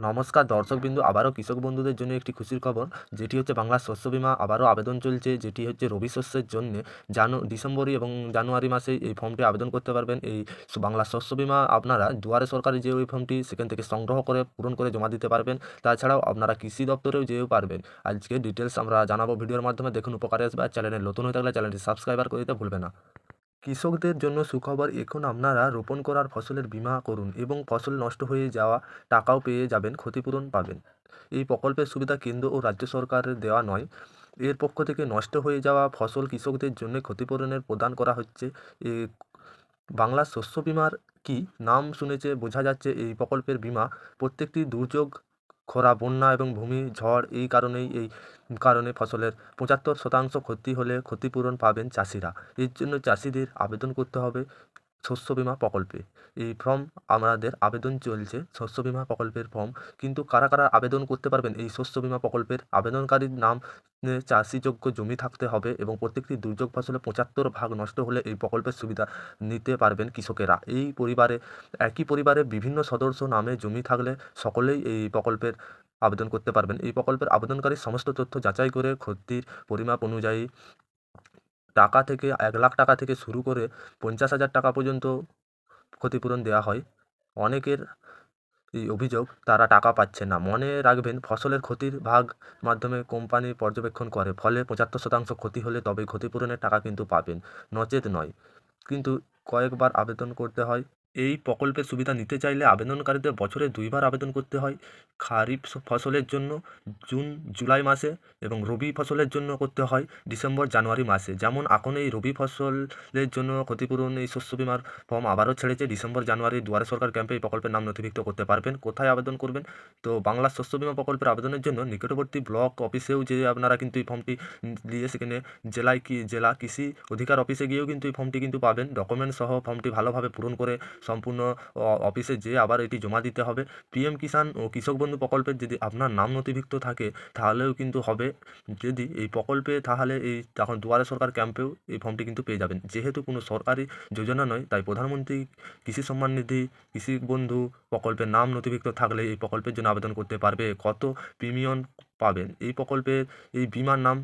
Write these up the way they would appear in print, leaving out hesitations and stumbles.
নমস্কার দর্শকবিন্দু, আবারও কৃষক বন্ধুদের জন্য একটি খুশির খবর, যেটি হচ্ছে বাংলা শস্য বীমা আবারও আবেদন চলছে, যেটি হচ্ছে রবি শস্যের জন্যে। ডিসেম্বরই এবং জানুয়ারি মাসে এই ফর্মটি আবেদন করতে পারবেন। এই বাংলা শস্য বীমা আপনারা দুয়ারে সরকারি যে ওই ফর্মটি সেখান থেকে সংগ্রহ করে পূরণ করে জমা দিতে পারবেন। তাছাড়াও আপনারা কৃষি দপ্তরেও যেও পারবেন। আজকে ডিটেলস আমরা জানাবো ভিডিওর মাধ্যমে, দেখুন উপকারে আসবে। আর চ্যানেলে নতুন হয়ে থাকলে চ্যানেলটি সাবস্ক্রাইবার করে দিতে ভুলবে না। কৃষকদের জন্য সুখবর, এখন আপনারা রোপণ করার ফসলের বীমা করুন এবং ফসল নষ্ট হয়ে যাওয়া টাকাও পেয়ে যাবেন, ক্ষতিপূরণ পাবেন। এই প্রকল্পের সুবিধা কেন্দ্র ও রাজ্য সরকারের দেওয়া নয়, এর পক্ষ থেকে নষ্ট হয়ে যাওয়া ফসল কৃষকদের জন্য ক্ষতিপূরণের প্রদান করা হচ্ছে। এ বাংলা শস্য বীমার কি নাম শুনেছে বোঝা যাচ্ছে এই প্রকল্পের বীমা প্রত্যেকটি দুর্যোগ, খরা, বন্যা এবং ভূমি ঝড়, এই কারণে ফসলের 75% ক্ষতি হলে ক্ষতিপূরণ পাবেন চাষিরা। এর জন্য চাষিদের আবেদন করতে হবে শস্য বীমা প্রকল্পে। এই ফর্ম আমাদের আবেদন চলছে, শস্য বীমা প্রকল্পের ফর্ম। কিন্তু কারা কারা আবেদন করতে পারবেন এই শস্য বীমা প্রকল্পের? আবেদনকারীর নাম, চাষিযোগ্য জমি থাকতে হবে এবং প্রত্যেকটি দুর্যোগ ফসলে 75% নষ্ট হলে এই প্রকল্পের সুবিধা নিতে পারবেন কৃষকেরা। একই পরিবারে বিভিন্ন সদস্য নামে জমি থাকলে সকলেই এই প্রকল্পের আবেদন করতে পারবেন। এই প্রকল্পের আবেদনকারীর সমস্ত তথ্য যাচাই করে ক্ষতির পরিমাপ অনুযায়ী টাকা থেকে 1 লাখ টাকা থেকে শুরু করে 50,000 টাকা পর্যন্ত ক্ষতিপূরণ দেওয়া হয়। অনেকের এই অভিযোগ তারা টাকা পাচ্ছে না। মনে রাখবেন, ফসলের ক্ষতির ভাগ মাধ্যমে কোম্পানি পর্যবেক্ষণ করে, ফলে 75% ক্ষতি হলে তবেই ক্ষতিপূরণের টাকা কিন্তু পাবেন, নচেত নয়। কিন্তু কয়েকবার আবেদন করতে হয়। এই প্রকল্পের সুবিধা নিতে চাইলে আবেদনকারীদের বছরে 2 বার আবেদন করতে হয়। খারিফ ফসলের জন্য জুন জুলাই মাসে এবং রবি ফসলের জন্য করতে হয় ডিসেম্বর জানুয়ারি মাসে। যেমন এখন এই রবি ফসলের জন্য ক্ষতিপূরণ এই শস্য বীমার ফর্ম আবারও ছেড়েছে। ডিসেম্বর জানুয়ারি দুয়ারে সরকার ক্যাম্পে এই প্রকল্পের নাম নথিভুক্ত করতে পারবেন। কোথায় আবেদন করবেন? তো বাংলা শস্য বীমা প্রকল্পের আবেদনের জন্য নিকটবর্তী ব্লক অফিসেও যে আপনারা কিন্তু এই ফর্মটি দিয়ে সেখানে জেলা কৃষি অধিকার অফিসে গিয়েও কিন্তু এই ফর্মটি কিন্তু পাবেন। ডকুমেন্ট সহ ফর্মটি ভালোভাবে পূরণ করে সম্পূর্ণ অফিসে যেয়ে আবার এটি জমা দিতে হবে। পিএম কিষাণ ও কৃষক বন্ধু প্রকল্পের যদি আপনার নাম নথিভুক্ত থাকে তাহলেও কিন্তু হবে। যদি এই প্রকল্পে, তাহলে তখন দুয়ারে সরকার ক্যাম্পেও এই ফর্মটি কিন্তু পেয়ে যাবেন। যেহেতু কোনো সরকারি যোজনা নয়, তাই প্রধানমন্ত্রী কৃষি সম্মান নিধি, কৃষি বন্ধু প্রকল্পের নাম নথিভুক্ত থাকলে এই প্রকল্পের জন্য আবেদন করতে পারবে। কত প্রিমিয়াম পাবেন এই প্রকল্পের, এই বীমার নাম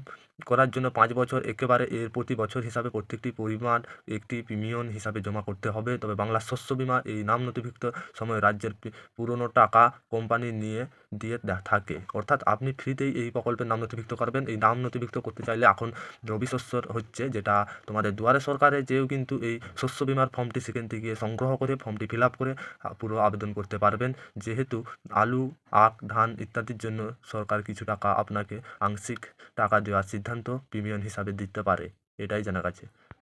করার জন্য 5 বছর একেবারে এর প্রতি বছর হিসাবে প্রত্যেকটি পরিমাণ একটি প্রিমিয়াম হিসাবে জমা করতে হবে। তবে বাংলা শস্য বীমা এই নাম নথিভুক্ত সময় রাজ্যের পুরনো টাকা কোম্পানি দিয়ে থাকে, অর্থাৎ আপনি ফ্রিতেই এই প্রকল্পের নাম নথিভুক্ত করবেন। এই নাম নথিভুক্ত করতে চাইলে এখন রবি শস্যর হচ্ছে, যেটা তোমাদের দুয়ারে সরকারে যেও কিন্তু এই শস্য বীমার ফর্মটি সেখান থেকে সংগ্রহ করে ফর্মটি ফিল আপ করে পুরো আবেদন করতে পারবেন। যেহেতু আলু, আখ, ধান ইত্যাদির জন্য সরকার কিছু টাকা আপনাকে আংশিক টাকা দেওয়ার সিদ্ধান্ত প্রিমিয়াম হিসাবে দিতে পারে, এটাই জানা গেছে।